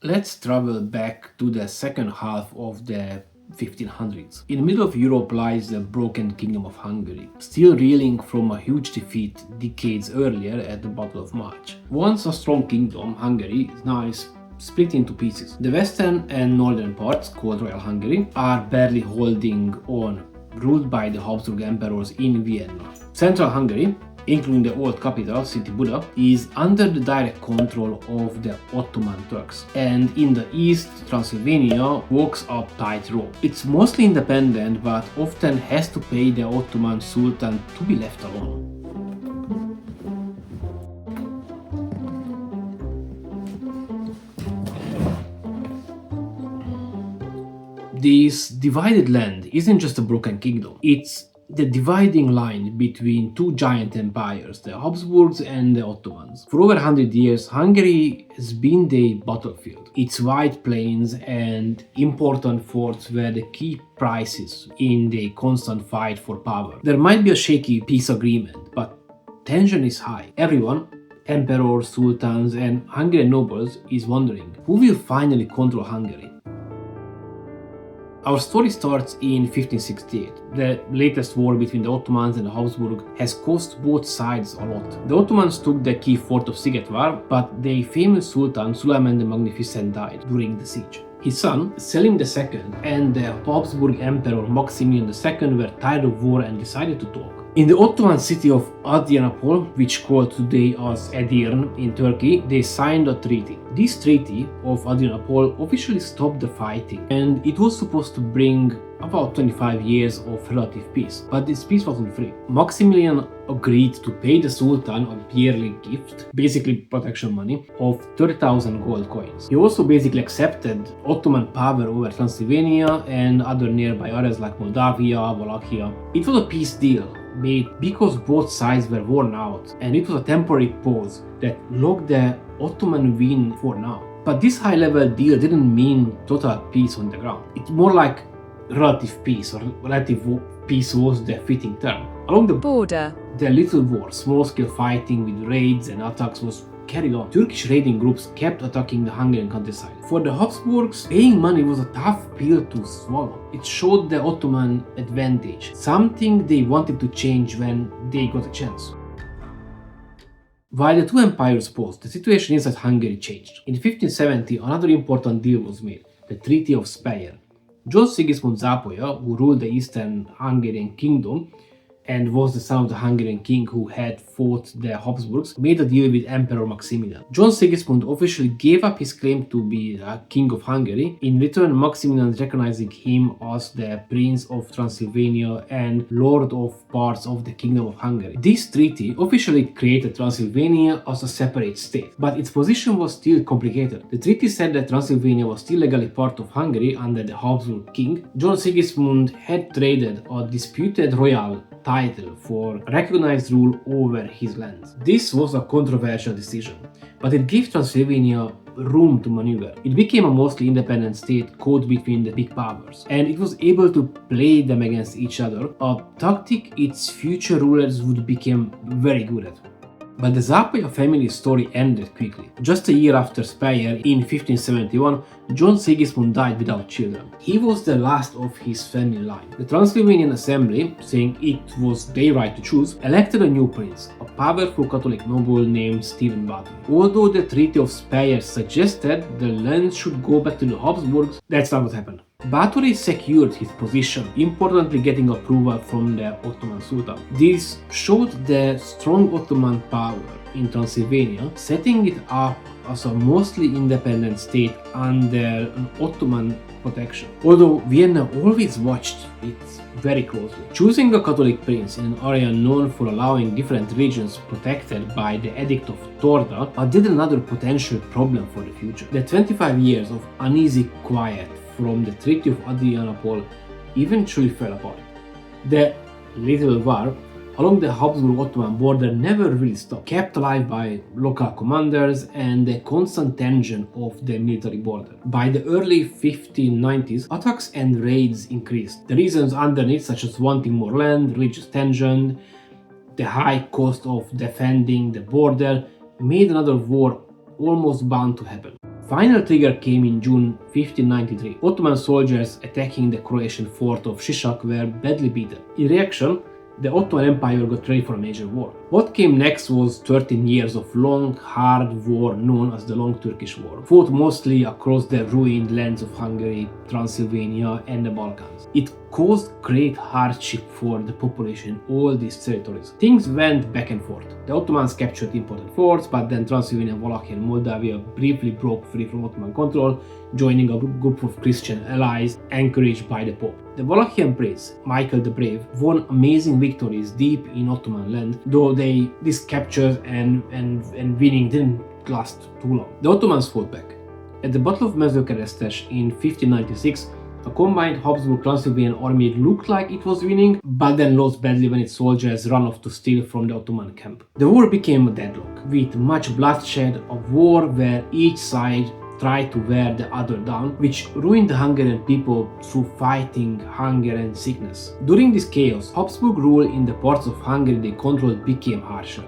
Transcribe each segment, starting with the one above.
Let's travel back to the second half of the 1500s. In the middle of Europe lies the broken Kingdom of Hungary, still reeling from a huge defeat decades earlier at the Battle of Mohács. Once a strong kingdom, Hungary is now split into pieces. The western and northern parts, called Royal Hungary, are barely holding on, ruled by the Habsburg emperors in Vienna. Central Hungary, including the old capital city Buda, is under the direct control of the Ottoman Turks. And in the east, Transylvania walks up tightrope. It's mostly independent, but often has to pay the Ottoman Sultan to be left alone. This divided land isn't just a broken kingdom, it's the dividing line between two giant empires, the Habsburgs and the Ottomans. For over 100 years, Hungary has been the battlefield. Its wide plains and important forts were the key prizes in the constant fight for power. There might be a shaky peace agreement, but tension is high. Everyone, emperors, sultans, and Hungarian nobles, is wondering who will finally control Hungary. Our story starts in 1568. The latest war between the Ottomans and the Habsburg has cost both sides a lot. The Ottomans took the key fort of Zsitvatorok, but the famous Sultan Suleiman the Magnificent died during the siege. His son, Selim II, and the Habsburg Emperor Maximilian II were tired of war and decided to talk. In the Ottoman city of Adrianople, which called today as Edirne in Turkey, they signed a treaty. This Treaty of Adrianople officially stopped the fighting, and it was supposed to bring about 25 years of relative peace. But this peace wasn't free. Maximilian agreed to pay the Sultan a yearly gift, basically protection money, of 30,000 gold coins. He also basically accepted Ottoman power over Transylvania and other nearby areas like Moldavia, Wallachia. It was a peace deal made because both sides were worn out, and it was a temporary pause that locked the Ottoman win for now. But this high-level deal didn't mean total peace on the ground. It's more like relative peace, or relative peace was the fitting term. Along the border, the little war, small-scale fighting with raids and attacks was carried on. Turkish raiding groups kept attacking the Hungarian countryside. For the Habsburgs, paying money was a tough pill to swallow. It showed the Ottoman advantage, something they wanted to change when they got a chance. While the two empires paused, the situation inside Hungary changed. In 1570, another important deal was made, the Treaty of Speyer. John Sigismund Zápolya, who ruled the Eastern Hungarian kingdom and was the son of the Hungarian king who had fought the Habsburgs, made a deal with Emperor Maximilian. John Sigismund officially gave up his claim to be king of Hungary. In return, Maximilian recognizing him as the Prince of Transylvania and Lord of parts of the Kingdom of Hungary. This treaty officially created Transylvania as a separate state, but its position was still complicated. The treaty said that Transylvania was still legally part of Hungary under the Habsburg king. John Sigismund had traded a disputed royal title for recognized rule over his lands. This was a controversial decision, but it gave Transylvania room to maneuver. It became a mostly independent state caught between the big powers, and it was able to play them against each other, a tactic its future rulers would become very good at. But the Zápolya family story ended quickly. Just a year after Speyer, in 1571, John Sigismund died without children. He was the last of his family line. The Transylvanian Assembly, saying it was their right to choose, elected a new prince, a powerful Catholic noble named Stephen Báthory. Although the Treaty of Speyer suggested the land should go back to the Habsburgs, that's not what happened. Báthory secured his position, importantly getting approval from the Ottoman Sultan. This showed the strong Ottoman power in Transylvania, setting it up as a mostly independent state under an Ottoman protection. Although Vienna always watched it very closely. Choosing a Catholic prince in an area known for allowing different regions protected by the Edict of Torda added another potential problem for the future. The 25 years of uneasy quiet from the Treaty of Adrianople eventually fell apart. The little war along the Habsburg-Ottoman border never really stopped, kept alive by local commanders and the constant tension of the military border. By the early 1590s, attacks and raids increased. The reasons underneath, such as wanting more land, religious tension, the high cost of defending the border, made another war almost bound to happen. Final trigger came in June 1593. Ottoman soldiers attacking the Croatian fort of Sisak were badly beaten. In reaction, the Ottoman Empire got ready for a major war. What came next was 13 years of long, hard war known as the Long Turkish War, fought mostly across the ruined lands of Hungary, Transylvania and the Balkans. It caused great hardship for the population in all these territories. Things went back and forth. The Ottomans captured important forts, but then Transylvania, Wallachia and Moldavia briefly broke free from Ottoman control, joining a group of Christian allies encouraged by the Pope. The Wallachian prince, Michael the Brave, won amazing victories deep in Ottoman land, though these captures and winning didn't last too long. The Ottomans fought back. At the Battle of Mezőkeresztes in 1596, a combined Habsburg-Transylvanian army looked like it was winning, but then lost badly when its soldiers ran off to steal from the Ottoman camp. The war became a deadlock, with much bloodshed, a war where each side tried to wear the other down, which ruined the Hungarian people through fighting hunger and sickness. During this chaos, Habsburg rule in the parts of Hungary they controlled became harsher.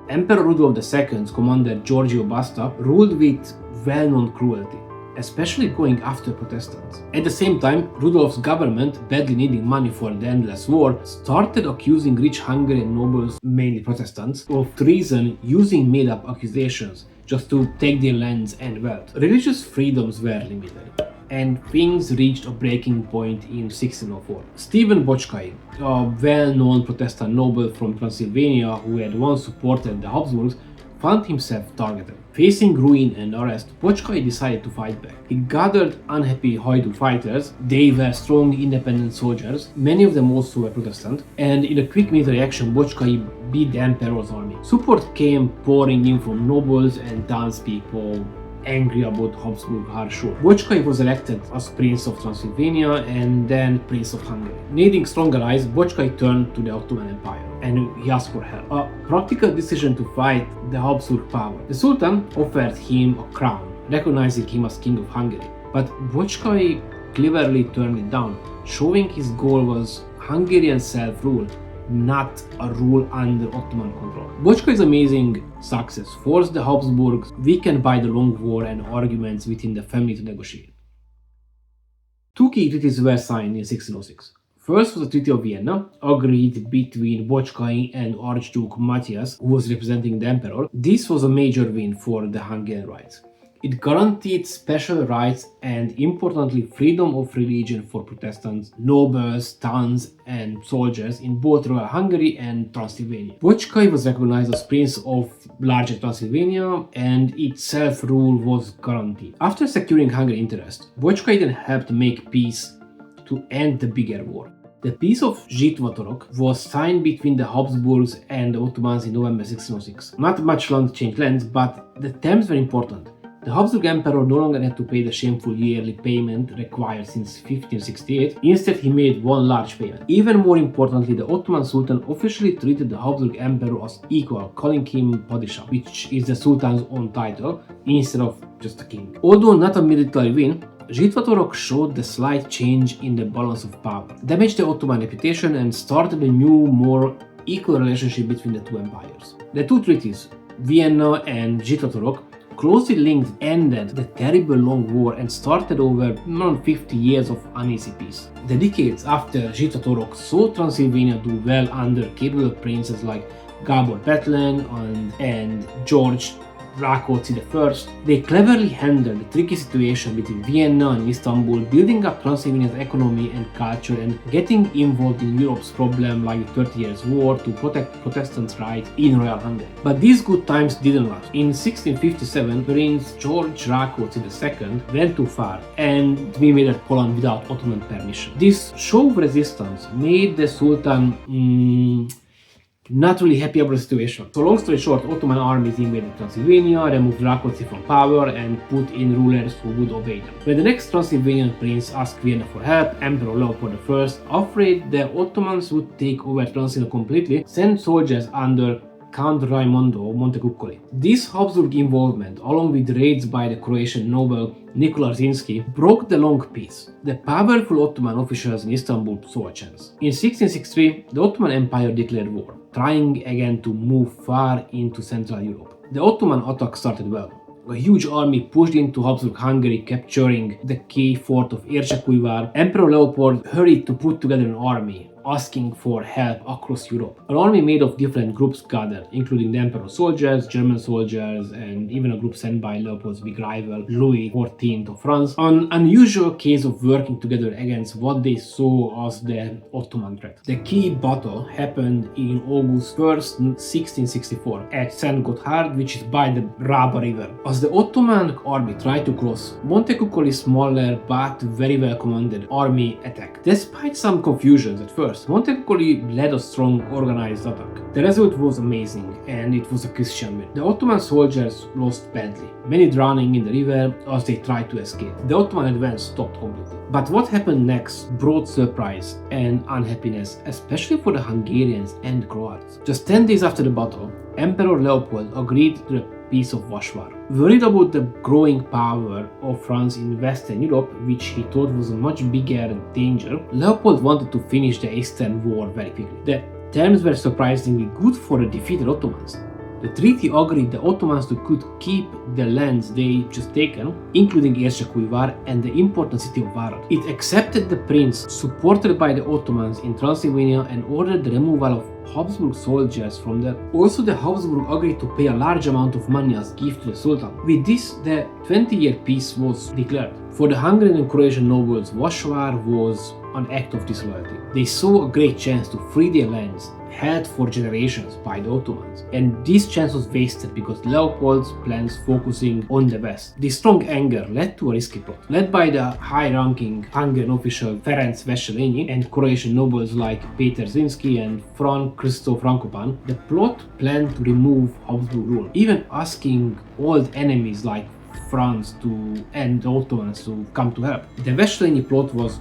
Emperor Rudolf II's commander Giorgio Basta ruled with well-known cruelty, especially going after Protestants. At the same time, Rudolf's government, badly needing money for the endless war, started accusing rich Hungarian nobles, mainly Protestants, of treason using made-up accusations just to take their lands and wealth. Religious freedoms were limited, and things reached a breaking point in 1604. Stephen Bocskai, a well-known Protestant noble from Transylvania who had once supported the Habsburgs, found himself targeted. Facing ruin and arrest, Bocskai decided to fight back. He gathered unhappy Haidu fighters. They were strong, independent soldiers, many of them also were Protestant, and in a quick military action, Bocskai beat the emperor's army. Support came pouring in from nobles and townspeople angry about Habsburg harsh rule. Bocskai was elected as Prince of Transylvania and then Prince of Hungary. Needing strong allies, Bocskai turned to the Ottoman Empire and he asked for help. A practical decision to fight the Habsburg power. The Sultan offered him a crown, recognizing him as King of Hungary. But Bocskai cleverly turned it down, showing his goal was Hungarian self-rule, not a rule under Ottoman control. Boczkai's amazing success forced the Habsburgs, weakened by the long war and arguments within the family, to negotiate. Two key treaties were signed in 1606. First was the Treaty of Vienna, agreed between Bocskai and Archduke Matthias, who was representing the emperor. This was a major win for the Hungarian rights. It guaranteed special rights and, importantly, freedom of religion for Protestants, nobles, towns and soldiers in both Royal Hungary and Transylvania. Bocskai was recognized as Prince of larger Transylvania and its self-rule was guaranteed. After securing Hungary's interest, Bocskai then helped make peace to end the bigger war. The Peace of Zsitvatorok was signed between the Habsburgs and the Ottomans in November 1606. Not much land changed lands, but the terms were important. The Habsburg Emperor no longer had to pay the shameful yearly payment required since 1568. Instead, he made one large payment. Even more importantly, the Ottoman Sultan officially treated the Habsburg Emperor as equal, calling him Padishah, which is the Sultan's own title, instead of just a king. Although not a military win, Zsitvatorok showed the slight change in the balance of power, damaged the Ottoman reputation and started a new, more equal relationship between the two empires. The two treaties, Vienna and Zsitvatorok, closely linked, ended the terrible long war and started over around 50 years of uneasy peace. The decades after Zsitvatorok saw Transylvania do well under capable princes like Gábor Bethlen and George Rákóczi I. They cleverly handled the tricky situation between Vienna and Istanbul, building up Transylvania's economy and culture and getting involved in Europe's problem like the 30 Years' War to protect Protestants' rights in Royal Hungary. But these good times didn't last. In 1657, Prince George Rákóczi II went too far and invaded Poland without Ottoman permission. This show of resistance made the Sultan not really happy about the situation. So long story short, Ottoman armies invaded Transylvania, removed Rákóczi from power and put in rulers who would obey them. When the next Transylvanian prince asked Vienna for help, Emperor Leopold I, afraid the Ottomans would take over Transylvania completely, sent soldiers under Count Raimondo Montecuccoli. This Habsburg involvement, along with raids by the Croatian noble Nikola Zrinski, broke the long peace. The powerful Ottoman officials in Istanbul saw a chance. In 1663, the Ottoman Empire declared war, trying again to move far into Central Europe. The Ottoman attack started well. A huge army pushed into Habsburg Hungary, capturing the key fort of Érsekújvár. Emperor Leopold hurried to put together an army, asking for help across Europe. An army made of different groups gathered, including the emperor's soldiers, German soldiers, and even a group sent by Leopold's big rival, Louis XIV of France, an unusual case of working together against what they saw as the Ottoman threat. The key battle happened in August 1st, 1664, at St. Gotthard, which is by the Raba River. As the Ottoman army tried to cross, Montecuccoli's smaller but very well commanded army attacked. Despite some confusions at first, Montecuccoli led a strong organized attack. The result was amazing, and it was a Christian win. The Ottoman soldiers lost badly, many drowning in the river as they tried to escape. The Ottoman advance stopped completely. But what happened next brought surprise and unhappiness, especially for the Hungarians and Croats. Just 10 days after the battle, Emperor Leopold agreed to the Piece of Vasvár. Worried about the growing power of France in Western Europe, which he thought was a much bigger danger, Leopold wanted to finish the Eastern War very quickly. The terms were surprisingly good for the defeated Ottomans. The treaty agreed the Ottomans could keep the lands they just taken, including Érsekújvár and the important city of Várad. It accepted the prince, supported by the Ottomans in Transylvania, and ordered the removal of Habsburg soldiers from there. Also, the Habsburg agreed to pay a large amount of money as gift to the Sultan. With this, the 20-year peace was declared. For the Hungarian and Croatian nobles, Vasvár was an act of disloyalty. They saw a great chance to free their lands, held for generations by the Ottomans, and this chance was wasted because Leopold's plans focusing on the west. This strong anger led to a risky plot. Led by the high-ranking Hungarian official Ferenc Wesselényi and Croatian nobles like Péter Zrinski and Frank Krisztóf Rankopan, the plot planned to remove Habsburg rule, even asking old enemies like France and the Ottomans to come to help. The Wesselényi plot was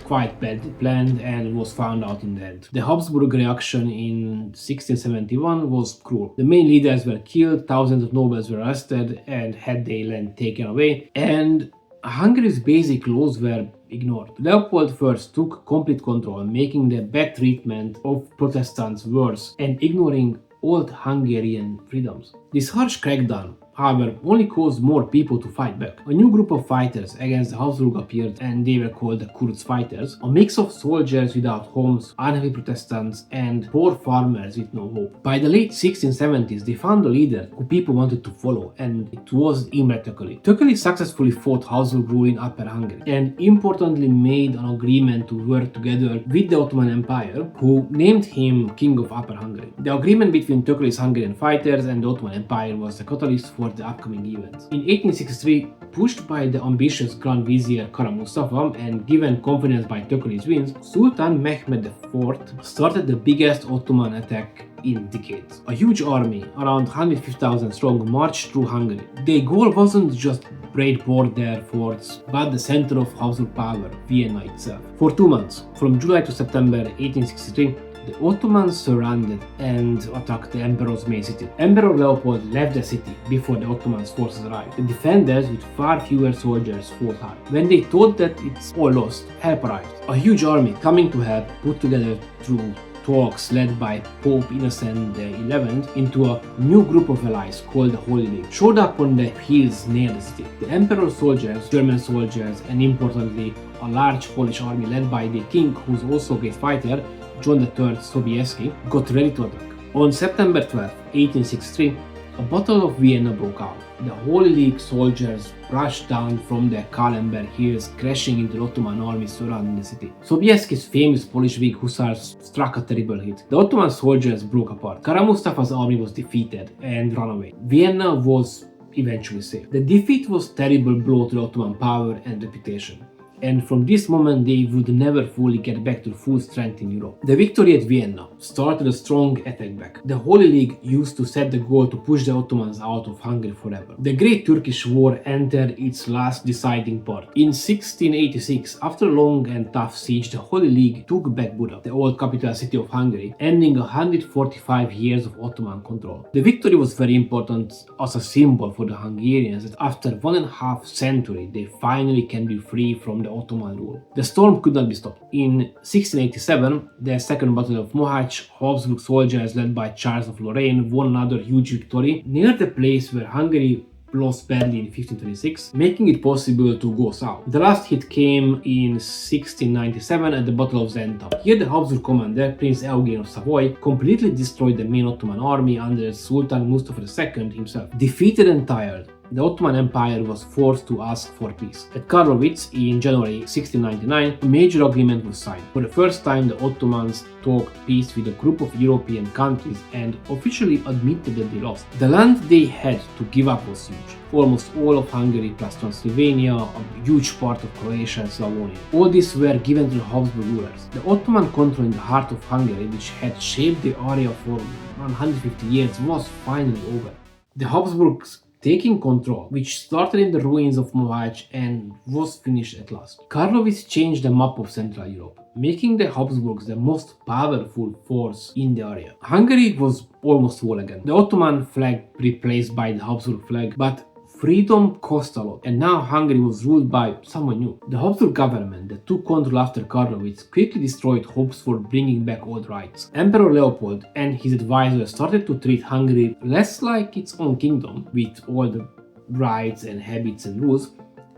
quite badly planned and was found out in the end. The Habsburg reaction in 1671 was cruel. The main leaders were killed, thousands of nobles were arrested and had their land taken away, and Hungary's basic laws were ignored. Leopold first took complete control, making the bad treatment of Protestants worse and ignoring old Hungarian freedoms. This harsh crackdown, however, only caused more people to fight back. A new group of fighters against the Habsburg appeared, and they were called the Kuruc fighters, a mix of soldiers without homes, unhappy Protestants, and poor farmers with no hope. By the late 1670s, they found a leader who people wanted to follow, and it was Imre Thököly. Thököly successfully fought Habsburg rule in Upper Hungary, and importantly made an agreement to work together with the Ottoman Empire, who named him King of Upper Hungary. The agreement between Thököly's Hungarian fighters and the Ottoman Empire was the catalyst for the upcoming events. In 1863, pushed by the ambitious Grand Vizier Kara Mustafa and given confidence by Thököly's wins, Sultan Mehmed IV started the biggest Ottoman attack in decades. A huge army, around 150,000 strong, marched through Hungary. Their goal wasn't just raid border forts, but the center of Habsburg power, Vienna itself. For 2 months, from July to September 1863, the Ottomans surrounded and attacked the emperor's main city. Emperor Leopold left the city before the Ottomans' forces arrived. The defenders, with far fewer soldiers, fought hard. When they thought that it's all lost, help arrived. A huge army coming to help, put together through talks led by Pope Innocent XI into a new group of allies called the Holy League, showed up on the hills near the city. The emperor's soldiers, German soldiers, and importantly, a large Polish army led by the king, who's also a great fighter, John III Sobieski, got ready to attack. On September 12, 1863, a Battle of Vienna broke out. The Holy League soldiers rushed down from the Kahlenberg hills, crashing into the Ottoman army surrounding the city. Sobieski's famous Bolshevik hussars struck a terrible hit. The Ottoman soldiers broke apart. Kara Mustafa's army was defeated and ran away. Vienna was eventually saved. The defeat was a terrible blow to the Ottoman power and reputation, and from this moment they would never fully get back to full strength in Europe. The victory at Vienna started a strong attack back. The Holy League used to set the goal to push the Ottomans out of Hungary forever. The Great Turkish War entered its last deciding part. In 1686, after a long and tough siege, the Holy League took back Buda, the old capital city of Hungary, ending 145 years of Ottoman control. The victory was very important as a symbol for the Hungarians that after 1.5 centuries they finally can be free from the the Ottoman rule. The storm could not be stopped. In 1687, the Second Battle of Mohács, Habsburg soldiers led by Charles of Lorraine won another huge victory near the place where Hungary lost badly in 1526, making it possible to go south. The last hit came in 1697 at the Battle of Zenta. Here the Habsburg commander, Prince Eugen of Savoy, completely destroyed the main Ottoman army under Sultan Mustafa II himself. Defeated and tired, the Ottoman Empire was forced to ask for peace. At Karlowitz in January 1699, a major agreement was signed. For the first time, the Ottomans talked peace with a group of European countries and officially admitted that they lost. The land they had to give up was huge. Almost all of Hungary plus Transylvania, a huge part of Croatia and Slavonia. All these were given to the Habsburg rulers. The Ottoman control in the heart of Hungary, which had shaped the area for 150 years, was finally over. The Habsburgs taking control, which started in the ruins of Mohács and was finished at last. Karlowitz changed the map of Central Europe, making the Habsburgs the most powerful force in the area. Hungary was almost whole again. The Ottoman flag replaced by the Habsburg flag, but freedom cost a lot, and now Hungary was ruled by someone new. The Habsburg government that took control after Karlowitz quickly destroyed hopes for bringing back old rights. Emperor Leopold and his advisors started to treat Hungary less like its own kingdom, with all the rights and habits and rules,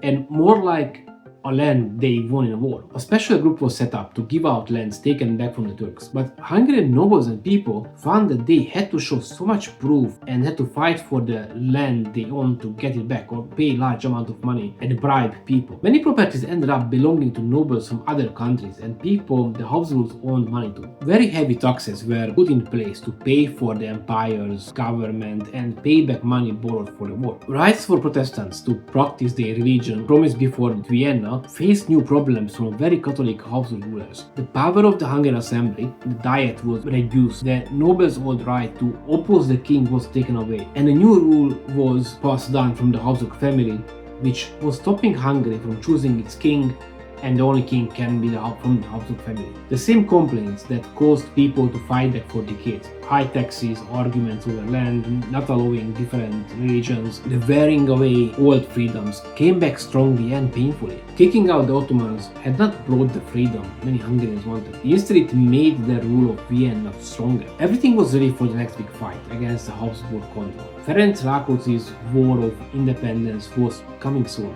and more like a land they won in a war. A special group was set up to give out lands taken back from the Turks, but Hungarian nobles and people found that they had to show so much proof and had to fight for the land they owned to get it back, or pay large amount of money and bribe people. Many properties ended up belonging to nobles from other countries and people the Habsburgs owned money to. Very heavy taxes were put in place to pay for the empire's government and pay back money borrowed for the war. Rights for Protestants to practice their religion promised before Vienna faced new problems from very Catholic Habsburg rulers. The power of the Hungarian assembly, the Diet, was reduced, the nobles' old right to oppose the king was taken away, and a new rule was passed down from the Habsburg family, which was stopping Hungary from choosing its king, and the only king can be from the Habsburg family. The same complaints that caused people to fight back for decades, high taxes, arguments over land, not allowing different religions, the wearing away old freedoms, came back strongly and painfully. Kicking out the Ottomans had not brought the freedom many Hungarians wanted. Instead, it made the rule of Vienna stronger. Everything was ready for the next big fight against the Habsburg control. Ferenc Rákóczi's War of Independence was coming soon.